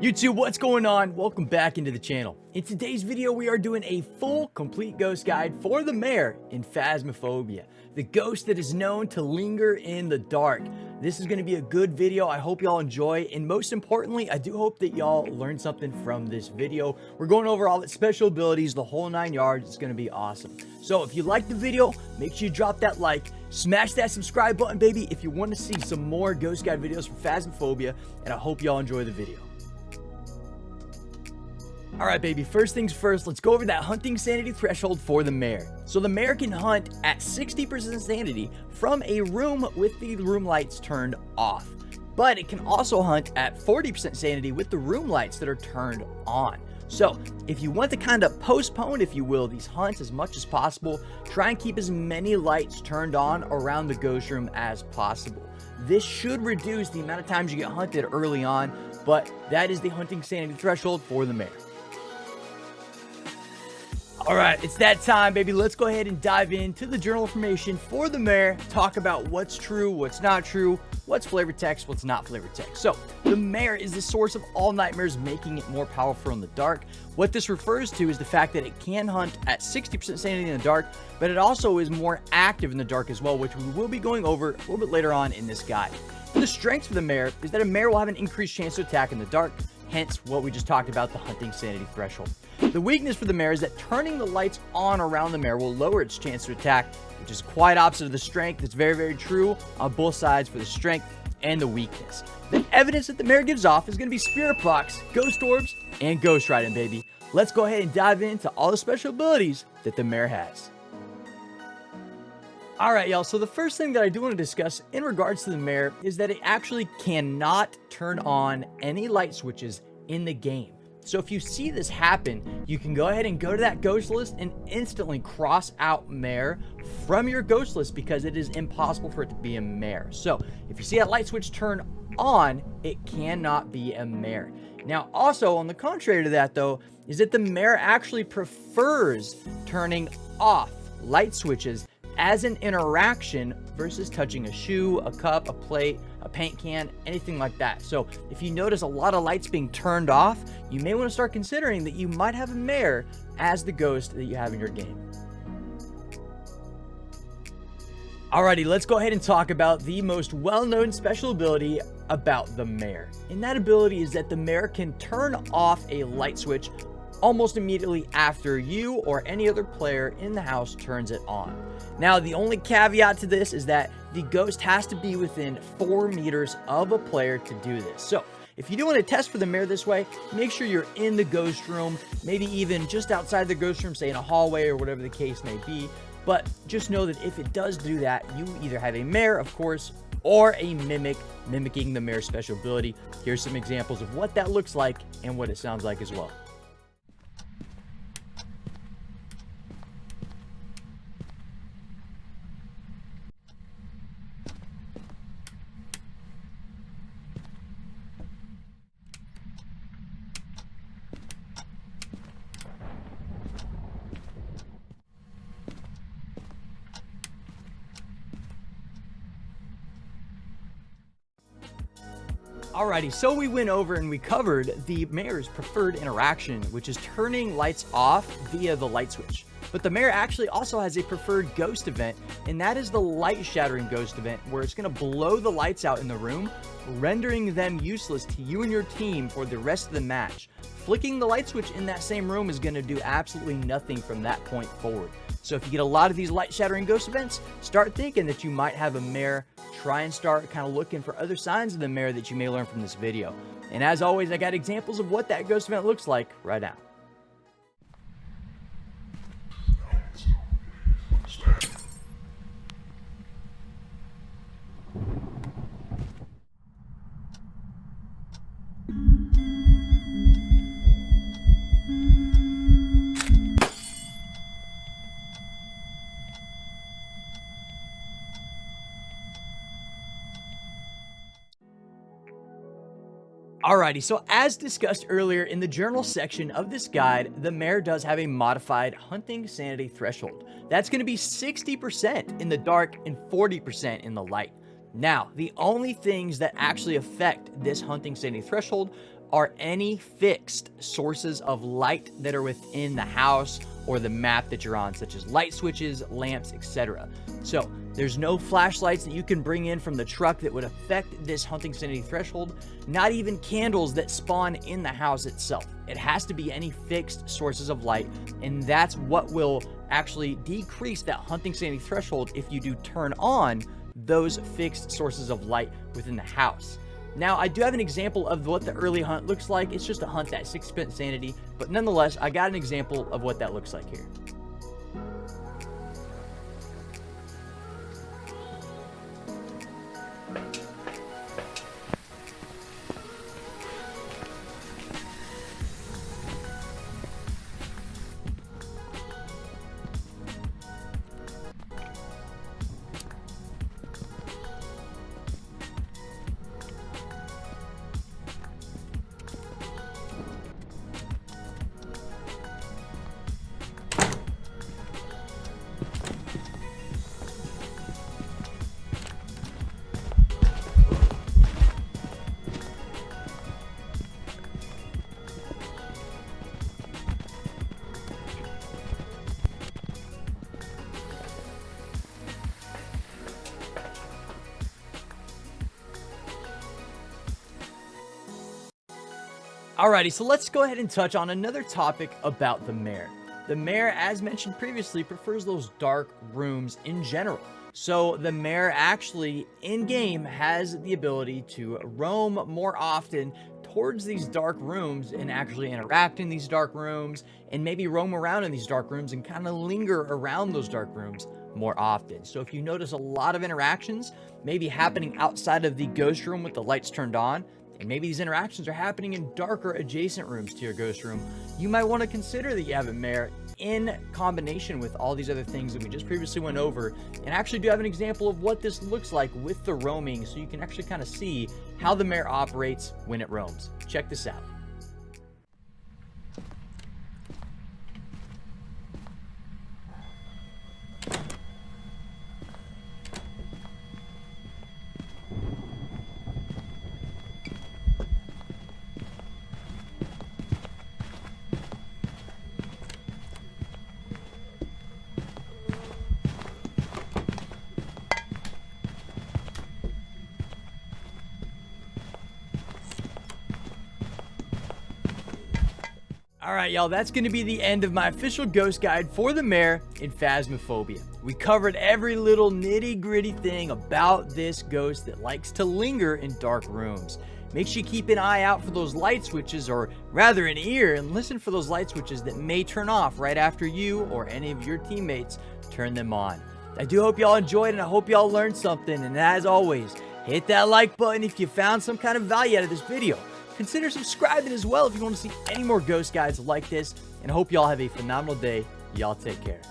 YouTube, what's going on? Welcome back into the channel. In today's video, we are doing a full, complete ghost guide for the Mare in Phasmophobia, the ghost that is known to linger in the dark. This is going to be a good video. I hope y'all enjoy, and most importantly, I do hope that y'all learn something from this video. We're going over all its special abilities, the whole 9 yards. It's going to be awesome. So if you like the video, make sure you drop that like, smash that subscribe button, baby, if you want to see some more ghost guide videos for Phasmophobia, and I hope y'all enjoy the video. Alright baby, first things first, let's go over that hunting sanity threshold for the Mare. So the Mare can hunt at 60% sanity from a room with the room lights turned off. But it can also hunt at 40% sanity with the room lights that are turned on. So if you want to kind of postpone, if you will, these hunts as much as possible, try and keep as many lights turned on around the ghost room as possible. This should reduce the amount of times you get hunted early on, but that is the hunting sanity threshold for the Mare. Alright, it's that time, baby. Let's go ahead and dive into the journal information for the Mare, talk about what's true, what's not true, what's flavor text, what's not flavor text. So, the Mare is the source of all nightmares, making it more powerful in the dark. What this refers to is the fact that it can hunt at 60% sanity in the dark, but it also is more active in the dark as well, which we will be going over a little bit later on in this guide. The strengths for the Mare is that a Mare will have an increased chance to attack in the dark, hence what we just talked about, the hunting sanity threshold. The weakness for the Mare is that turning the lights on around the Mare will lower its chance to attack, which is quite opposite of the strength. It's very, very true on both sides for the strength and the weakness. The evidence that the Mare gives off is going to be spirit box, ghost orbs, and ghost riding, baby. Let's go ahead and dive into all the special abilities that the Mare has. Alright y'all, so the first thing that I do want to discuss in regards to the Mare is that it actually cannot turn on any light switches in the game. So if you see this happen, you can go ahead and go to that ghost list and instantly cross out Mare from your ghost list because it is impossible for it to be a Mare. So if you see that light switch turn on, it cannot be a Mare. Now also, on the contrary to that though, is that the Mare actually prefers turning off light switches as an interaction versus touching a shoe, a cup, a plate, a paint can, anything like that. So if you notice a lot of lights being turned off, you may want to start considering that you might have a Mare as the ghost that you have in your game. Alrighty, let's go ahead and talk about the most well-known special ability about the Mare. And that ability is that the Mare can turn off a light switch almost immediately after you or any other player in the house turns it on. Now, the only caveat to this is that the ghost has to be within 4 meters of a player to do this. So, if you do want to test for the Mare this way, make sure you're in the ghost room, maybe even just outside the ghost room, say in a hallway or whatever the case may be. But just know that if it does do that, you either have a Mare, of course, or a mimic mimicking the Mare special ability. Here's some examples of what that looks like and what it sounds like as well. Alrighty, so we went over and we covered the Mare's preferred interaction, which is turning lights off via the light switch. But the Mare actually also has a preferred ghost event, and that is the light shattering ghost event, where it's going to blow the lights out in the room, rendering them useless to you and your team for the rest of the match. Flicking the light switch in that same room is going to do absolutely nothing from that point forward. So if you get a lot of these light shattering ghost events, start thinking that you might have a Mare. Try and start kind of looking for other signs of the Mare that you may learn from this video. And as always, I got examples of what that ghost event looks like right now. Alrighty, so as discussed earlier in the journal section of this guide, the Mare does have a modified hunting sanity threshold. That's going to be 60% in the dark and 40% in the light. Now, the only things that actually affect this hunting sanity threshold are any fixed sources of light that are within the house or the map that you're on, such as light switches, lamps, etc. So there's no flashlights that you can bring in from the truck that would affect this hunting sanity threshold, not even candles that spawn in the house itself. It has to be any fixed sources of light, and that's what will actually decrease that hunting sanity threshold if you do turn on those fixed sources of light within the house. Now, I do have an example of what the early hunt looks like. It's just a hunt at 6% sanity, but nonetheless, I got an example of what that looks like here. Alrighty, so let's go ahead and touch on another topic about the mare. The mare, as mentioned previously, prefers those dark rooms in general. So the mare actually, in-game, has the ability to roam more often towards these dark rooms and actually interact in these dark rooms and maybe roam around in these dark rooms and kind of linger around those dark rooms more often. So if you notice a lot of interactions maybe happening outside of the ghost room with the lights turned on, and maybe these interactions are happening in darker adjacent rooms to your ghost room, you might want to consider that you have a mare in combination with all these other things that we just previously went over, and actually do have an example of what this looks like with the roaming, so you can actually kind of see how the mare operates when it roams. Check this out. All right, y'all, that's going to be the end of my official ghost guide for the mare in Phasmophobia. We covered every little nitty-gritty thing about this ghost that likes to linger in dark rooms. Make sure you keep an eye out for those light switches, or rather an ear, and listen for those light switches that may turn off right after you or any of your teammates turn them on. I do hope y'all enjoyed, and I hope y'all learned something, and as always, hit that like button if you found some kind of value out of this video. Consider subscribing as well if you want to see any more ghost guides like this, and I hope y'all have a phenomenal day. Y'all take care.